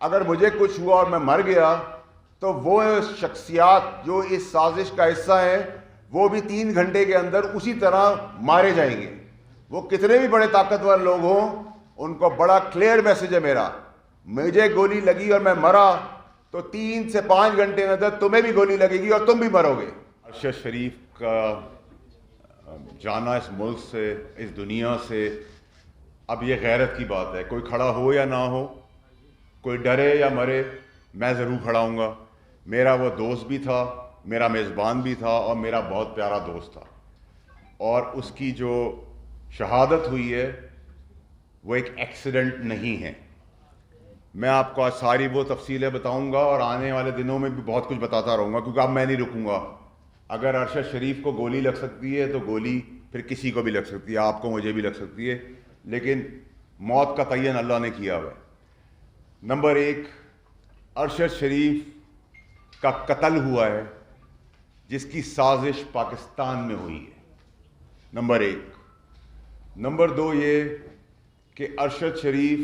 اگر مجھے کچھ ہوا اور میں مر گیا تو وہ شخصیات جو اس سازش کا حصہ ہیں وہ بھی 3 گھنٹے کے اندر اسی طرح مارے جائیں گے. وہ کتنے بھی بڑے طاقتور لوگ ہوں, ان کو بڑا کلیئر میسج ہے میرا, مجھے گولی لگی اور میں مرا تو 3 سے 5 گھنٹے کے اندر تمہیں بھی گولی لگے گی اور تم بھی مرو گے. ارشد شریف کا جانا اس ملک سے, اس دنیا سے, اب یہ غیرت کی بات ہے. کوئی کھڑا ہو یا نہ ہو, کوئی ڈرے یا مرے, میں ضرور کھڑا ہوں گا. میرا وہ دوست بھی تھا, میرا میزبان بھی تھا اور میرا بہت پیارا دوست تھا, اور اس کی جو شہادت ہوئی ہے وہ ایک ایکسیڈنٹ نہیں ہے. میں آپ کو آج ساری وہ تفصیلیں بتاؤں گا اور آنے والے دنوں میں بھی بہت کچھ بتاتا رہوں گا, کیونکہ اب میں نہیں رکوں گا. اگر ارشد شریف کو گولی لگ سکتی ہے تو گولی پھر کسی کو بھی لگ سکتی ہے, آپ کو, مجھے بھی لگ سکتی ہے, لیکن موت کا تعین اللہ نے کیا ہوا ہے. نمبر 1, ارشد شریف کا قتل ہوا ہے جس کی سازش پاکستان میں ہوئی ہے, نمبر 1. نمبر 2 یہ کہ ارشد شریف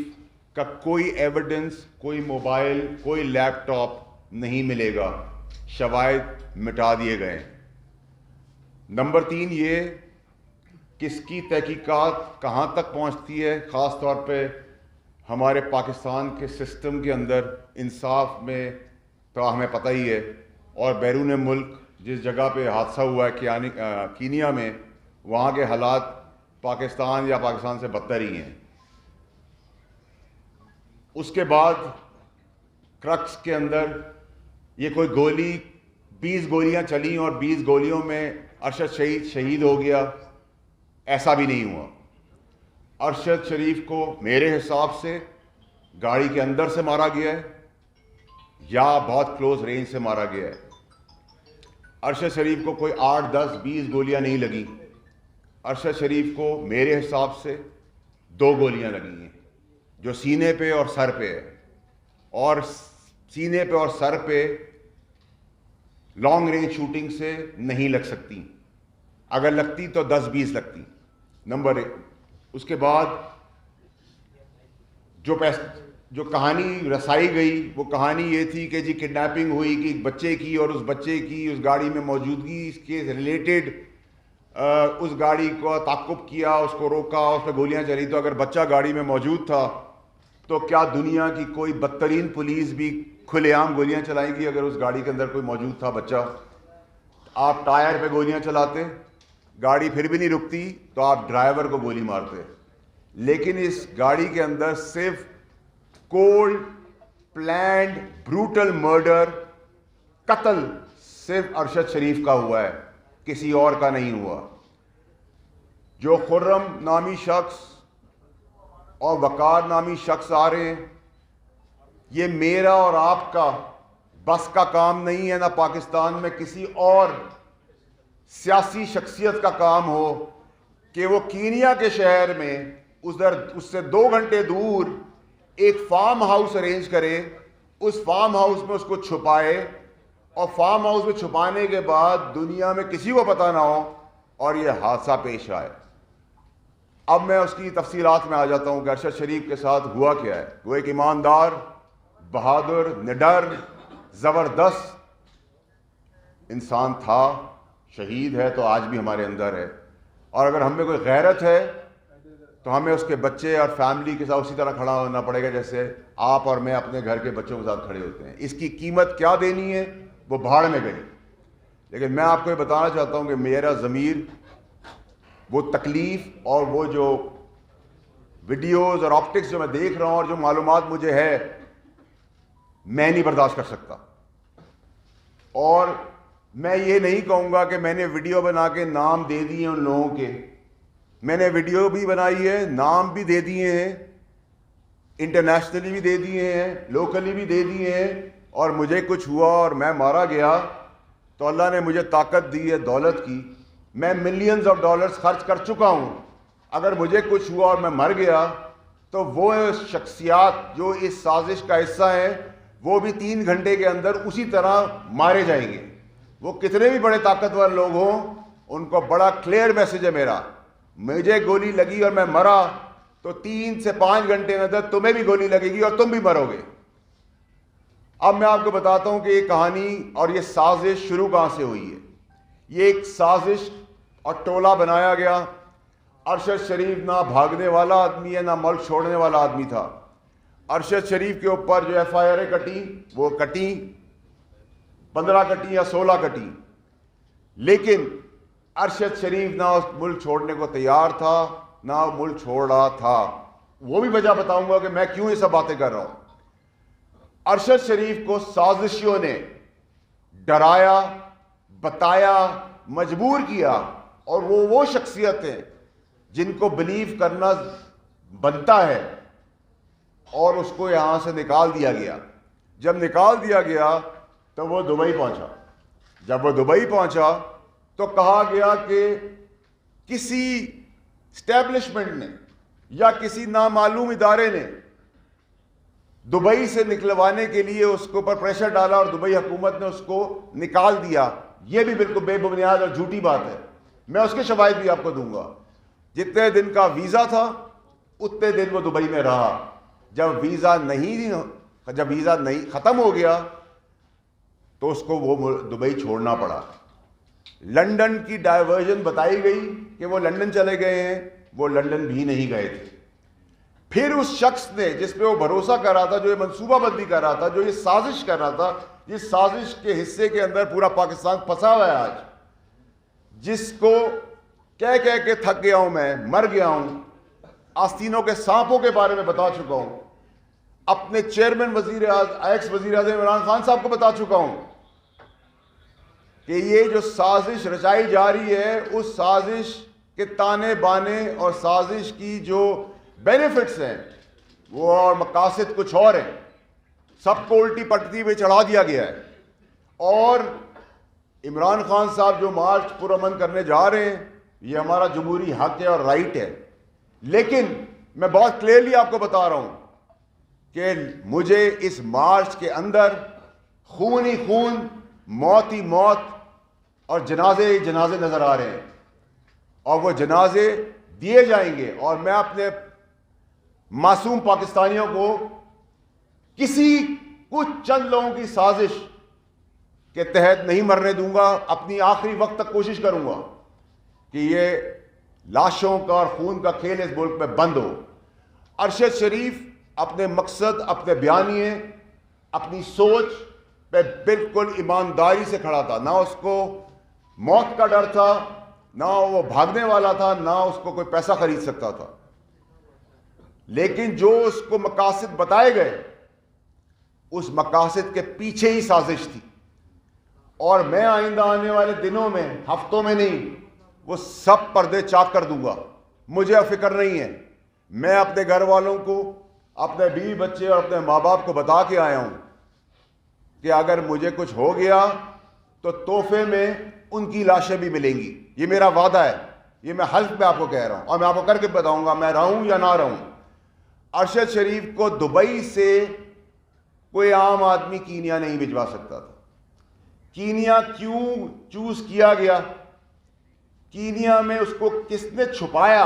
کا کوئی ایویڈنس, کوئی موبائل, کوئی لیپ ٹاپ نہیں ملے گا, شواہد مٹا دیے گئے ہیں. نمبر 3 یہ کہ اس کی تحقیقات کہاں تک پہنچتی ہے, خاص طور پہ ہمارے پاکستان کے سسٹم کے اندر انصاف میں تو ہمیں پتہ ہی ہے, اور بیرون ملک جس جگہ پہ حادثہ ہوا ہے کینیا میں, وہاں کے حالات پاکستان یا پاکستان سے بدتر ہی ہیں. اس کے بعد کرکس کے اندر یہ کوئی گولی, 20 گولیاں چلیں اور 20 گولیوں میں ارشد شہید ہو گیا, ایسا بھی نہیں ہوا. ارشد شریف کو میرے حساب سے گاڑی کے اندر سے مارا گیا ہے یا بہت کلوز رینج سے مارا گیا ہے. ارشد شریف کو کوئی 8, 10, 20 گولیاں نہیں لگیں. ارشد شریف کو میرے حساب سے 2 گولیاں لگی ہیں, جو سینے پہ اور سر پہ ہے, اور سینے پہ اور سر پہ لانگ رینج شوٹنگ سے نہیں لگ سکتی, اگر لگتی تو 10, 20 لگتی. نمبر 1. اس کے بعد جو کہانی رسائی گئی وہ کہانی یہ تھی کہ جی کڈنیپنگ ہوئی کہ ایک بچے کی, اور اس بچے کی اس گاڑی میں موجودگی اس کے ریلیٹڈ اس گاڑی کو تعقب کیا, اس کو روکا, اس پہ گولیاں چلی. تو اگر بچہ گاڑی میں موجود تھا تو کیا دنیا کی کوئی بدترین پولیس بھی کھلے عام گولیاں چلائے گی اگر اس گاڑی کے اندر کوئی موجود تھا بچہ؟ آپ ٹائر پہ گولیاں چلاتے, گاڑی پھر بھی نہیں رکتی تو آپ ڈرائیور کو گولی مارتے. لیکن اس گاڑی کے اندر صرف کولڈ پلانڈ بروٹل مرڈر, قتل صرف ارشد شریف کا ہوا ہے, کسی اور کا نہیں ہوا. جو خرم نامی شخص اور وقار نامی شخص آ رہے ہیں, یہ میرا اور آپ کا بس کا کام نہیں ہے, نہ پاکستان میں کسی اور سیاسی شخصیت کا کام ہو کہ وہ کینیا کے شہر میں اس سے 2 گھنٹے دور ایک فارم ہاؤس ارینج کرے, اس فارم ہاؤس میں اس کو چھپائے, اور فارم ہاؤس میں چھپانے کے بعد دنیا میں کسی کو پتہ نہ ہو اور یہ حادثہ پیش آئے. اب میں اس کی تفصیلات میں آ جاتا ہوں کہ ارشد شریف کے ساتھ ہوا کیا ہے. وہ ایک ایماندار, بہادر, نڈر, زبردست انسان تھا, شہید ہے تو آج بھی ہمارے اندر ہے. اور اگر ہم میں کوئی غیرت ہے تو ہمیں اس کے بچے اور فیملی کے ساتھ اسی طرح کھڑا ہونا پڑے گا جیسے آپ اور میں اپنے گھر کے بچوں کے ساتھ کھڑے ہوتے ہیں. اس کی قیمت کیا دینی ہے وہ بھاڑ میں گئی. لیکن میں آپ کو یہ بتانا چاہتا ہوں کہ میرا ضمیر وہ تکلیف اور وہ جو ویڈیوز اور آپٹکس جو میں دیکھ رہا ہوں اور جو معلومات مجھے ہے, میں نہیں برداشت کر سکتا. اور میں یہ نہیں کہوں گا کہ میں نے ویڈیو بنا کے نام دے دیے ان لوگوں کے. میں نے ویڈیو بھی بنائی ہے, نام بھی دے دیے ہیں, انٹرنیشنلی بھی دے دیے ہیں, لوکلی بھی دے دیے ہیں. اور مجھے کچھ ہوا اور میں مارا گیا تو اللہ نے مجھے طاقت دی ہے دولت کی, میں ملینز آف ڈالرز خرچ کر چکا ہوں. اگر مجھے کچھ ہوا اور میں مر گیا تو وہ شخصیات جو اس سازش کا حصہ ہیں وہ بھی 3 گھنٹے کے اندر اسی طرح مارے جائیں گے. وہ کتنے بھی بڑے طاقتور لوگ ہوں, ان کو بڑا کلیئر میسج ہے میرا, مجھے گولی لگی اور میں مرا تو 3 سے 5 گھنٹے کے اندر تمہیں بھی گولی لگے گی اور تم بھی مرو گے. اب میں آپ کو بتاتا ہوں کہ یہ کہانی اور یہ سازش شروع کہاں سے ہوئی ہے. یہ ایک سازش اور ٹولہ بنایا گیا. ارشد شریف نہ بھاگنے والا آدمی ہے نہ ملک چھوڑنے والا آدمی تھا. ارشد شریف کے اوپر جو ایف آئی آر کٹی وہ کٹی 15 کٹی یا 16 کٹی, لیکن ارشد شریف نہ اس ملک چھوڑنے کو تیار تھا نہ ملک چھوڑ رہا تھا. وہ بھی وجہ بتاؤں گا کہ میں کیوں یہ سب باتیں کر رہا ہوں. ارشد شریف کو سازشیوں نے ڈرایا, بتایا, مجبور کیا, اور وہ شخصیت ہیں جن کو بلیو کرنا بنتا ہے, اور اس کو یہاں سے نکال دیا گیا. جب نکال دیا گیا تو وہ دبئی پہنچا. جب وہ دبئی پہنچا تو کہا گیا کہ کسی اسٹیبلشمنٹ نے یا کسی نامعلوم ادارے نے دبئی سے نکلوانے کے لیے اس کے اوپر پریشر ڈالا اور دبئی حکومت نے اس کو نکال دیا. یہ بھی بالکل بے بنیاد اور جھوٹی بات ہے. میں اس کے شواہد بھی آپ کو دوں گا. جتنے دن کا ویزا تھا اتنے دن وہ دبئی میں رہا. جب ویزا نہیں ختم ہو گیا تو اس کو وہ دبئی چھوڑنا پڑا. لنڈن کی ڈائیورژن بتائی گئی کہ وہ لنڈن چلے گئے ہیں, وہ لنڈن بھی نہیں گئے تھے. پھر اس شخص نے جس پہ وہ بھروسہ کر رہا تھا, جو یہ منصوبہ بندی کر رہا تھا, جو یہ سازش کر رہا تھا, جس سازش کے حصے کے اندر پورا پاکستان پھنسا ہوا ہے آج, جس کو کہہ کے تھک گیا ہوں, میں مر گیا ہوں, آستینوں کے سانپوں کے بارے میں بتا چکا ہوں, اپنے چیئرمین ایکس وزیر اعظم عمران خان صاحب کو بتا چکا ہوں کہ یہ جو سازش رچائی جا رہی ہے, اس سازش کے تانے بانے اور سازش کی جو بینیفٹس ہیں وہ اور مقاصد کچھ اور ہیں. سب کو الٹی پٹتی پہ چڑھا دیا گیا ہے. اور عمران خان صاحب جو مارچ پرامن کرنے جا رہے ہیں, یہ ہمارا جمہوری حق ہے اور رائٹ ہے, لیکن میں بہت کلیئرلی آپ کو بتا رہا ہوں کہ مجھے اس مارچ کے اندر خون ہی خون, موت ہی موت اور جنازے ہی جنازے نظر آ رہے ہیں, اور وہ جنازے دیے جائیں گے. اور میں اپنے معصوم پاکستانیوں کو کچھ چند لوگوں کی سازش کے تحت نہیں مرنے دوں گا. اپنی آخری وقت تک کوشش کروں گا کہ یہ لاشوں کا اور خون کا کھیل اس ملک میں بند ہو. ارشد شریف اپنے مقصد, اپنے بیانیے, اپنی سوچ پہ بالکل ایمانداری سے کھڑا تھا. نہ اس کو موت کا ڈر تھا, نہ وہ بھاگنے والا تھا, نہ اس کو کوئی پیسہ خرید سکتا تھا. لیکن جو اس کو مقاصد بتائے گئے, اس مقاصد کے پیچھے ہی سازش تھی. اور میں آئندہ آنے والے دنوں میں, ہفتوں میں نہیں, وہ سب پردے چاک کر دوں گا. مجھے فکر نہیں ہے. میں اپنے گھر والوں کو, اپنے بیوی بچے اور اپنے ماں باپ کو بتا کے آیا ہوں کہ اگر مجھے کچھ ہو گیا تو تحفے میں ان کی لاشیں بھی ملیں گی. یہ میرا وعدہ ہے, یہ میں حلف پہ آپ کو کہہ رہا ہوں, اور میں آپ کو کر کے بتاؤں گا میں رہوں یا نہ رہوں. ارشد شریف کو دبئی سے کوئی عام آدمی کینیا نہیں بھجوا سکتا تھا. کینیا کیوں چوز کیا گیا, کینیا میں اس کو کس نے چھپایا,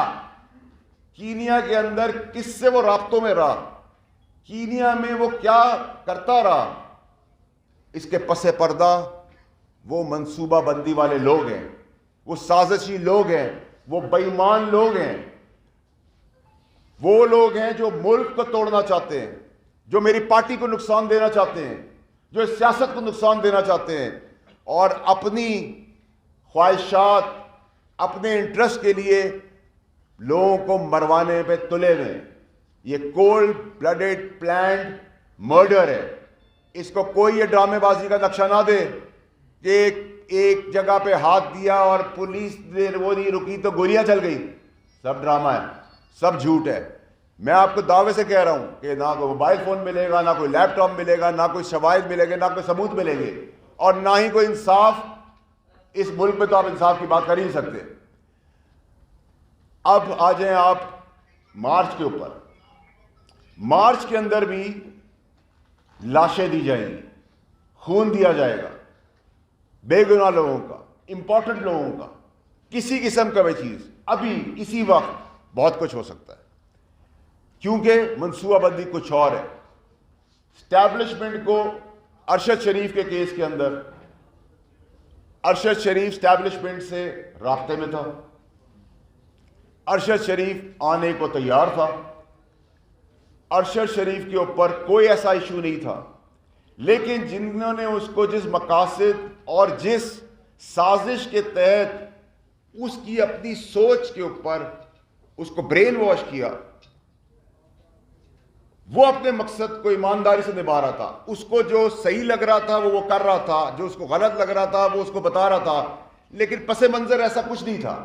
کینیا کے اندر کس سے وہ رابطوں میں رہا, کینیا میں وہ کیا کرتا رہا, اس کے پس پردہ وہ منصوبہ بندی والے لوگ ہیں, وہ سازشی لوگ ہیں, وہ بے ایمان لوگ ہیں, وہ لوگ ہیں جو ملک کو توڑنا چاہتے ہیں, جو میری پارٹی کو نقصان دینا چاہتے ہیں, جو سیاست کو نقصان دینا چاہتے ہیں, اور اپنی خواہشات, اپنے انٹرسٹ کے لیے لوگوں کو مروانے پہ تلے ہوئے. یہ کولڈ بلڈڈ پلانڈ مرڈر ہے. اس کو کوئی یہ ڈرامے بازی کا نقشہ نہ دے کہ ایک جگہ پہ ہاتھ دیا اور پولیس نے وہ نہیں رکی تو گولیاں چل گئی. سب ڈرامہ ہے, سب جھوٹ ہے. میں آپ کو دعوے سے کہہ رہا ہوں کہ نہ کوئی موبائل فون ملے گا, نہ کوئی لیپ ٹاپ ملے گا, نہ کوئی شواہد ملے گے, نہ کوئی ثبوت ملیں گے, اور نہ ہی کوئی انصاف. اس ملک میں تو آپ انصاف کی بات کر ہی نہیں سکتے. اب آ جائیں آپ مارچ کے اوپر. مارچ کے اندر بھی لاشیں دی جائیں گی, خون دیا جائے گا, بے گناہ لوگوں کا, امپورٹنٹ لوگوں کا, کسی قسم کا بھی چیز. ابھی اسی وقت بہت کچھ ہو سکتا ہے, کیونکہ منصوبہ بندی کچھ اور ہے. اسٹیبلشمنٹ کو ارشد شریف کے کیس کے اندر ارشد شریف اسٹیبلشمنٹ سے رابطے میں تھا، ارشد شریف آنے کو تیار تھا، ارشد شریف کے اوپر کوئی ایسا ایشو نہیں تھا، لیکن جنہوں نے اس کو جس مقاصد اور جس سازش کے تحت اس کی اپنی سوچ کے اوپر اس کو برین واش کیا، وہ اپنے مقصد کو ایمانداری سے نبھا رہا تھا، اس کو جو صحیح لگ رہا تھا وہ کر رہا تھا، جو اس کو غلط لگ رہا تھا وہ اس کو بتا رہا تھا، لیکن پس منظر ایسا کچھ نہیں تھا۔